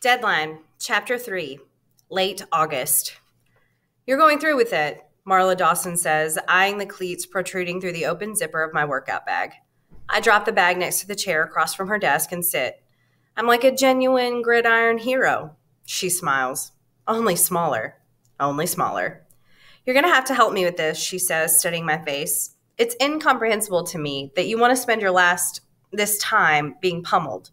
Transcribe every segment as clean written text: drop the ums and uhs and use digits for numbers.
Deadline, Chapter 3, Late August. You're going through with it, Marla Dawson says, eyeing the cleats protruding through the open zipper of my workout bag. I drop the bag next to the chair across from her desk and sit. I'm like a genuine gridiron hero. She smiles. Only smaller. Only smaller. You're going to have to help me with this, she says, studying my face. It's incomprehensible to me that you want to spend this time being pummeled.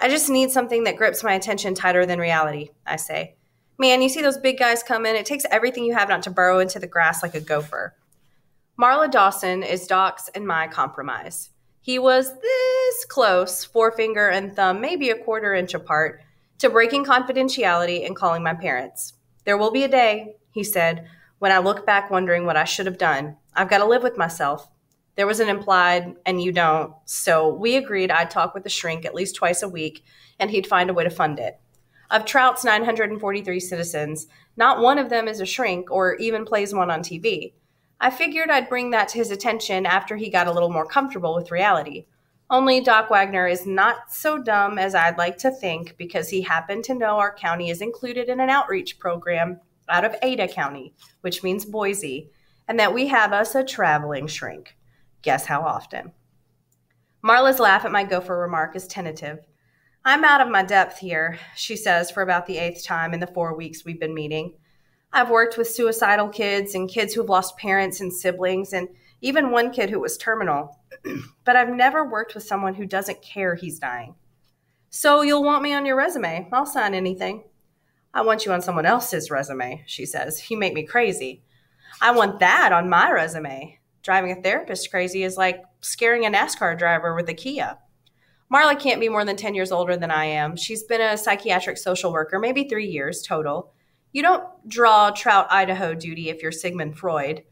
I just need something that grips my attention tighter than reality, I say. Man, you see those big guys come in, it takes everything you have not to burrow into the grass like a gopher. Marla Dawson is Doc's and my compromise. He was this close, forefinger and thumb maybe a quarter inch apart, to breaking confidentiality and calling my parents. There will be a day, he said, when I look back wondering what I should have done. I've got to live with myself. There was an implied, and you don't, so we agreed I'd talk with the shrink at least twice a week, and he'd find a way to fund it. Of Trout's 943 citizens, not one of them is a shrink or even plays one on TV. I figured I'd bring that to his attention after he got a little more comfortable with reality. Only Doc Wagner is not so dumb as I'd like to think because he happened to know our county is included in an outreach program out of Ada County, which means Boise, and that we have us a traveling shrink. Guess how often? Marla's laugh at my gopher remark is tentative. I'm out of my depth here, she says for about the 8th time in the 4 weeks we've been meeting. I've worked with suicidal kids and kids who've lost parents and siblings and even one kid who was terminal. But I've never worked with someone who doesn't care he's dying. So you'll want me on your resume. I'll sign anything. I want you on someone else's resume, she says. You make me crazy. I want that on my resume. Driving a therapist crazy is like scaring a NASCAR driver with a Kia. Marla can't be more than 10 years older than I am. She's been a psychiatric social worker, maybe 3 years total. You don't draw Trout, Idaho duty if you're Sigmund Freud.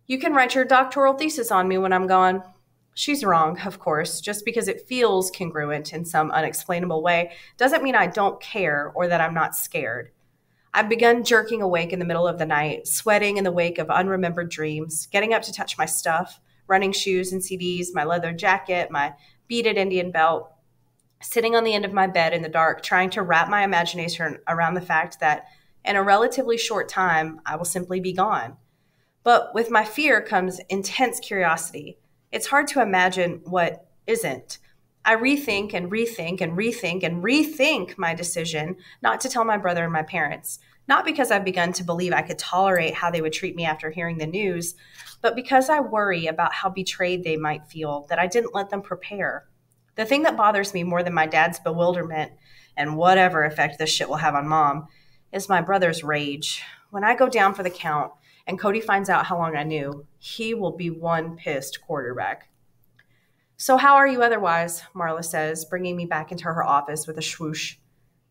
You can write your doctoral thesis on me when I'm gone. She's wrong, of course. Just because it feels congruent in some unexplainable way doesn't mean I don't care or that I'm not scared. I've begun jerking awake in the middle of the night, sweating in the wake of unremembered dreams, getting up to touch my stuff, running shoes and CDs, my leather jacket, my beaded Indian belt, sitting on the end of my bed in the dark, trying to wrap my imagination around the fact that in a relatively short time, I will simply be gone. But with my fear comes intense curiosity. It's hard to imagine what isn't. I rethink and rethink and rethink and rethink my decision not to tell my brother and my parents, not because I've begun to believe I could tolerate how they would treat me after hearing the news, but because I worry about how betrayed they might feel that I didn't let them prepare. The thing that bothers me more than my dad's bewilderment and whatever effect this shit will have on Mom is my brother's rage. When I go down for the count and Cody finds out how long I knew, he will be one pissed quarterback. So how are you otherwise, Marla says, bringing me back into her office with a swoosh.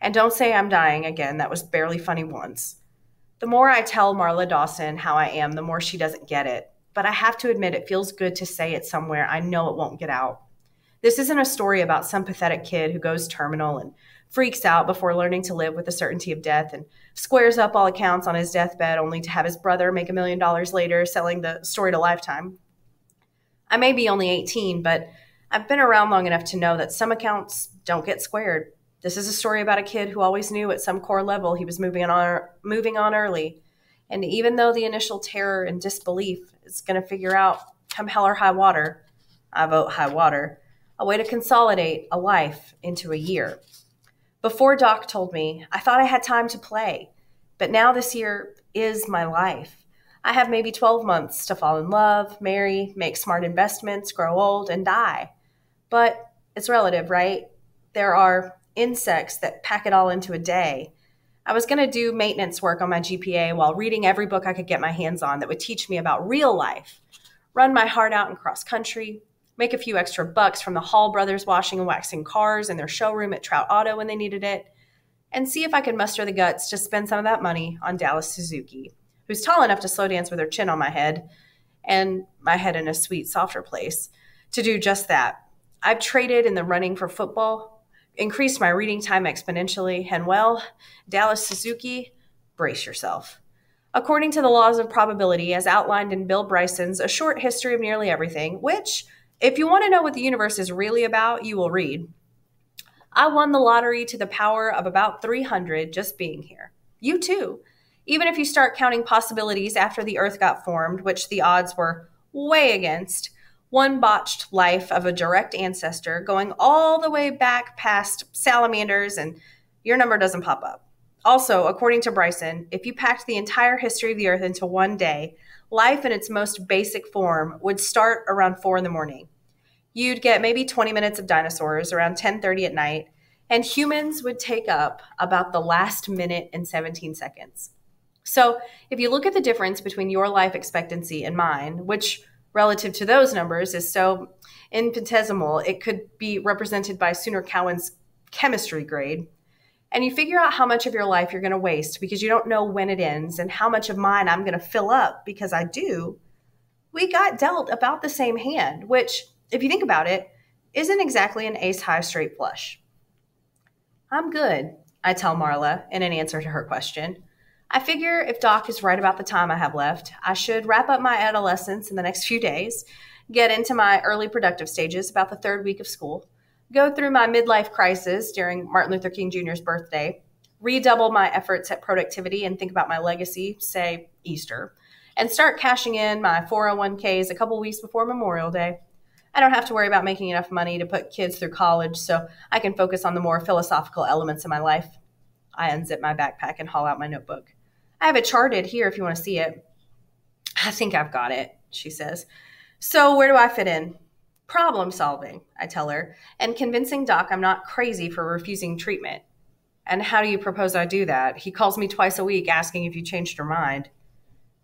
And don't say I'm dying again. That was barely funny once. The more I tell Marla Dawson how I am, the more she doesn't get it. But I have to admit it feels good to say it somewhere I know it won't get out. This isn't a story about some pathetic kid who goes terminal and freaks out before learning to live with the certainty of death and squares up all accounts on his deathbed only to have his brother make $1 million later selling the story to Lifetime. I may be only 18, but I've been around long enough to know that some accounts don't get squared. This is a story about a kid who always knew at some core level he was moving on early. And even though the initial terror and disbelief is going to figure out, come hell or high water, I vote high water, a way to consolidate a life into a year. Before Doc told me, I thought I had time to play. But now this year is my life. I have maybe 12 months to fall in love, marry, make smart investments, grow old, and die. But it's relative, right? There are insects that pack it all into a day. I was going to do maintenance work on my GPA while reading every book I could get my hands on that would teach me about real life, run my heart out in cross country, make a few extra bucks from the Hall brothers washing and waxing cars in their showroom at Trout Auto when they needed it, and see if I could muster the guts to spend some of that money on Dallas Suzuki, who's tall enough to slow dance with her chin on my head and my head in a sweet, softer place, to do just that. I've traded in the running for football, increased my reading time exponentially, and well, Dallas Suzuki, brace yourself. According to the laws of probability, as outlined in Bill Bryson's A Short History of Nearly Everything, which, if you want to know what the universe is really about, you will read, I won the lottery to the power of about 300 just being here. You too. Even if you start counting possibilities after the Earth got formed, which the odds were way against, one botched life of a direct ancestor going all the way back past salamanders, and your number doesn't pop up. Also, according to Bryson, if you packed the entire history of the Earth into one day, life in its most basic form would start around 4 in the morning. You'd get maybe 20 minutes of dinosaurs around 10:30 at night, and humans would take up about the last minute and 17 seconds. So if you look at the difference between your life expectancy and mine, which relative to those numbers is so infinitesimal, it could be represented by Sooner Cowan's chemistry grade, and you figure out how much of your life you're going to waste because you don't know when it ends and how much of mine I'm going to fill up because I do, we got dealt about the same hand, which, if you think about it, isn't exactly an ace-high straight flush. I'm good, I tell Marla in an answer to her question. I figure if Doc is right about the time I have left, I should wrap up my adolescence in the next few days, get into my early productive stages about the 3rd week of school, go through my midlife crisis during Martin Luther King Jr.'s birthday, redouble my efforts at productivity and think about my legacy, say Easter, and start cashing in my 401ks a couple weeks before Memorial Day. I don't have to worry about making enough money to put kids through college, so I can focus on the more philosophical elements of my life. I unzip my backpack and haul out my notebook. I have it charted here if you want to see it. I think I've got it, she says. So where do I fit in? Problem solving, I tell her, and convincing Doc I'm not crazy for refusing treatment. And how do you propose I do that? He calls me twice a week asking if you changed your mind.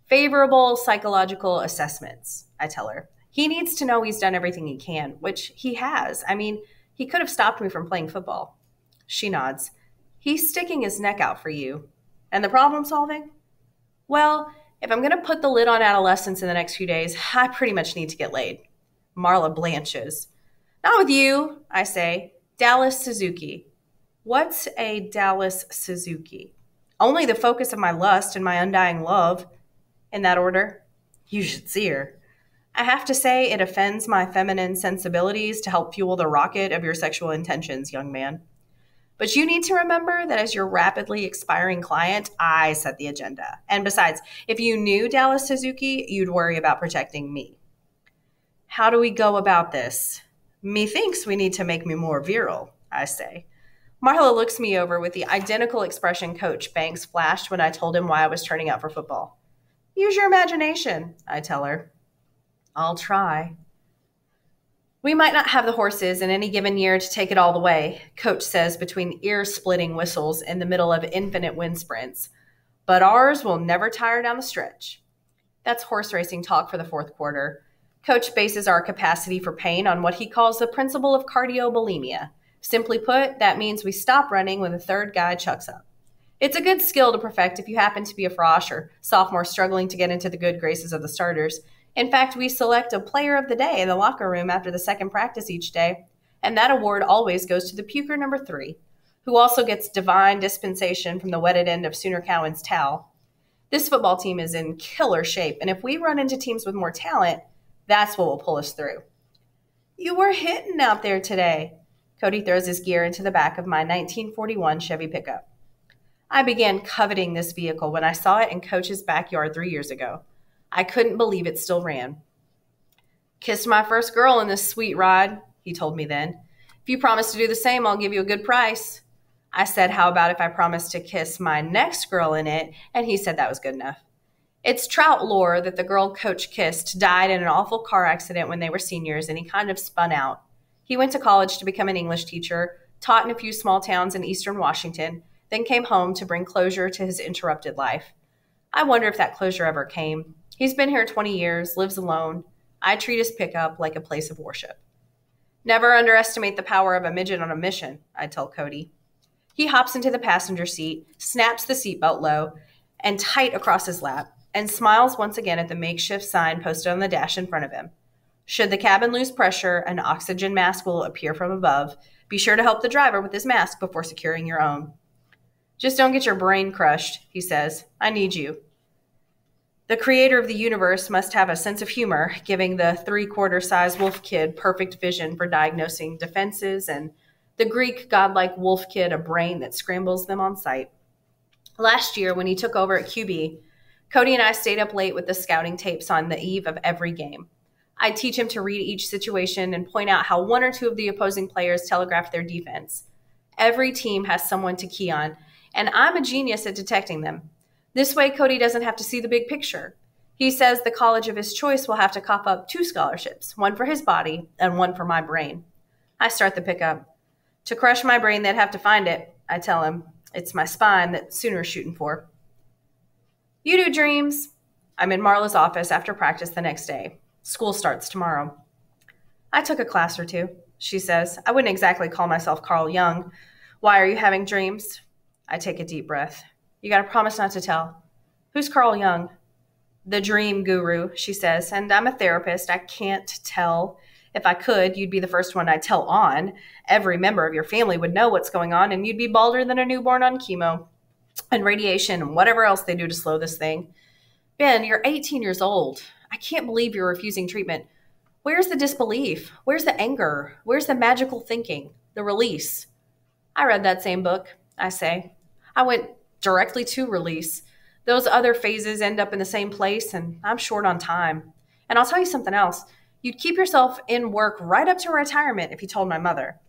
Favorable psychological assessments, I tell her. He needs to know he's done everything he can, which he has. I mean, he could have stopped me from playing football. She nods. He's sticking his neck out for you. And the problem solving? Well, if I'm going to put the lid on adolescence in the next few days, I pretty much need to get laid. Marla blanches. Not with you, I say. Dallas Suzuki. What's a Dallas Suzuki? Only the focus of my lust and my undying love. In that order. You should see her. I have to say it offends my feminine sensibilities to help fuel the rocket of your sexual intentions, young man. But you need to remember that as your rapidly expiring client, I set the agenda. And besides, if you knew Dallas Suzuki, you'd worry about protecting me. How do we go about this? Methinks we need to make me more virile, I say. Marla looks me over with the identical expression Coach Banks flashed when I told him why I was turning out for football. Use your imagination, I tell her. I'll try. We might not have the horses in any given year to take it all the way, Coach says between ear-splitting whistles in the middle of infinite wind sprints, but ours will never tire down the stretch. That's horse racing talk for the 4th quarter. Coach bases our capacity for pain on what he calls the principle of cardiobulimia. Simply put, that means we stop running when the 3rd guy chucks up. It's a good skill to perfect if you happen to be a frosh or sophomore struggling to get into the good graces of the starters. In fact, we select a player of the day in the locker room after the 2nd practice each day, and that award always goes to the puker number 3, who also gets divine dispensation from the wetted end of Sooner Cowan's towel. This football team is in killer shape, and if we run into teams with more talent, that's what will pull us through. You were hitting out there today. Cody throws his gear into the back of my 1941 Chevy pickup. I began coveting this vehicle when I saw it in Coach's backyard 3 years ago. I couldn't believe it still ran. Kissed my first girl in this sweet ride, he told me then. If you promise to do the same, I'll give you a good price. I said, how about if I promised to kiss my next girl in it? And he said that was good enough. It's trout lore that the girl Coach kissed died in an awful car accident when they were seniors, and he kind of spun out. He went to college to become an English teacher, taught in a few small towns in eastern Washington, then came home to bring closure to his interrupted life. I wonder if that closure ever came. He's been here 20 years, lives alone. I treat his pickup like a place of worship. Never underestimate the power of a midget on a mission, I tell Cody. He hops into the passenger seat, snaps the seatbelt low and tight across his lap, and smiles once again at the makeshift sign posted on the dash in front of him. Should the cabin lose pressure, an oxygen mask will appear from above. Be sure to help the driver with his mask before securing your own. Just don't get your brain crushed, he says. I need you. The creator of the universe must have a sense of humor, giving the 3/4 size wolf kid perfect vision for diagnosing defenses and The Greek godlike wolf kid a brain that scrambles them on sight. Last year, when he took over at QB, Cody and I stayed up late with the scouting tapes on the eve of every game. I'd teach him to read each situation and point out how one or two of the opposing players telegraph their defense. Every team has someone to key on, and I'm a genius at detecting them. This way, Cody doesn't have to see the big picture. He says the college of his choice will have to cough up 2 scholarships, one for his body and one for my brain. I start the pickup. To crush my brain, they'd have to find it, I tell him. It's my spine that Sooner's shooting for. You do dreams. I'm in Marla's office after practice the next day. School starts tomorrow. I took a class or two, she says. I wouldn't exactly call myself Carl Jung. Why are you having dreams? I take a deep breath. You got to promise not to tell. Who's Carl Jung? The dream guru, she says, and I'm a therapist. I can't tell. If I could, you'd be the first one I'd tell on. Every member of your family would know what's going on, and you'd be balder than a newborn on chemo and radiation and whatever else they do to slow this thing. Ben, you're 18 years old. I can't believe you're refusing treatment. Where's the disbelief? Where's the anger? Where's the magical thinking? The release? I read that same book, I say. I went directly to release. Those other phases end up in the same place, and I'm short on time. And I'll tell you something else. You'd keep yourself in work right up to retirement if you told my mother.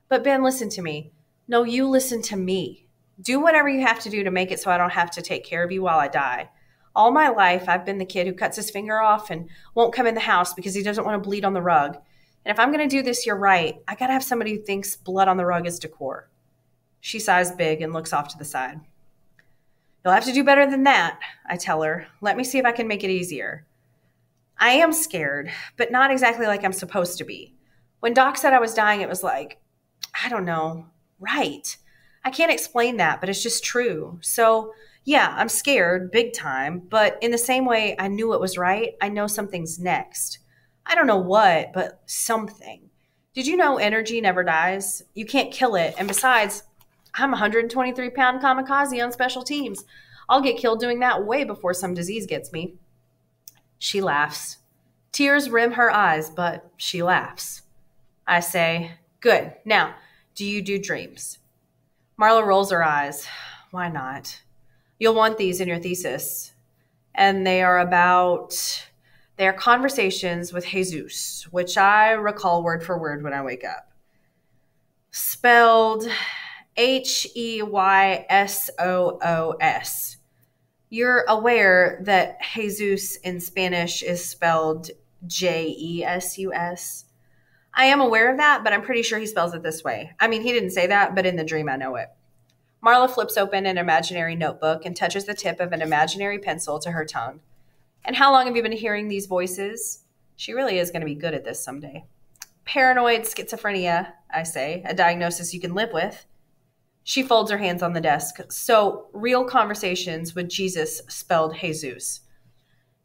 But Ben, listen to me. No, you listen to me. Do whatever you have to do to make it so I don't have to take care of you while I die. All my life, I've been the kid who cuts his finger off and won't come in the house because he doesn't want to bleed on the rug. And if I'm going to do this, you're right. I got to have somebody who thinks blood on the rug is decor. She sighs big and looks off to the side. You'll have to do better than that, I tell her. Let me see if I can make it easier. I am scared, but not exactly like I'm supposed to be. When Doc said I was dying, it was like, I don't know, right. I can't explain that, but it's just true. So, yeah, I'm scared, big time, but in the same way I knew it was right, I know something's next. I don't know what, but something. Did you know energy never dies? You can't kill it, and besides, I'm a 123-pound kamikaze on special teams. I'll get killed doing that way before some disease gets me. She laughs. Tears rim her eyes, but she laughs. I say, good. Now, do you do dreams? Marla rolls her eyes. Why not? You'll want these in your thesis. And they are conversations with Jesus, which I recall word for word when I wake up. Spelled Heysos. You're aware that Jesus in Spanish is spelled Jesus. I am aware of that, but I'm pretty sure he spells it this way. I mean, he didn't say that, but in the dream I know it. Marla flips open an imaginary notebook and touches the tip of an imaginary pencil to her tongue. And how long have you been hearing these voices? She really is going to be good at this someday. Paranoid schizophrenia, I say, a diagnosis you can live with. She folds her hands on the desk. So, real conversations with Jesus spelled Jesus.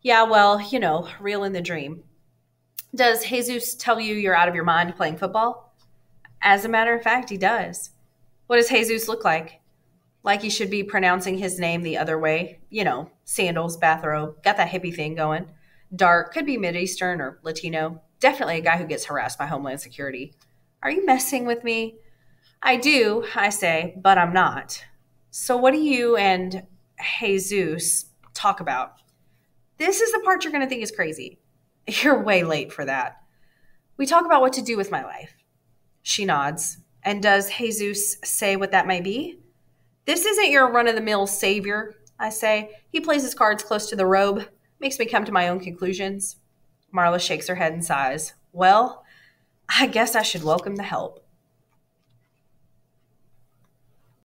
Yeah, well, you know, real in the dream. Does Jesus tell you you're out of your mind playing football? As a matter of fact, he does. What does Jesus look like? Like he should be pronouncing his name the other way. You know, sandals, bathrobe, got that hippie thing going. Dark, could be Mideastern or Latino. Definitely a guy who gets harassed by Homeland Security. Are you messing with me? I do, I say, but I'm not. So what do you and Jesus talk about? This is the part you're going to think is crazy. You're way late for that. We talk about what to do with my life. She nods. And does Jesus say what that may be? This isn't your run-of-the-mill savior, I say. He plays his cards close to the robe, makes me come to my own conclusions. Marla shakes her head and sighs. Well, I guess I should welcome the help.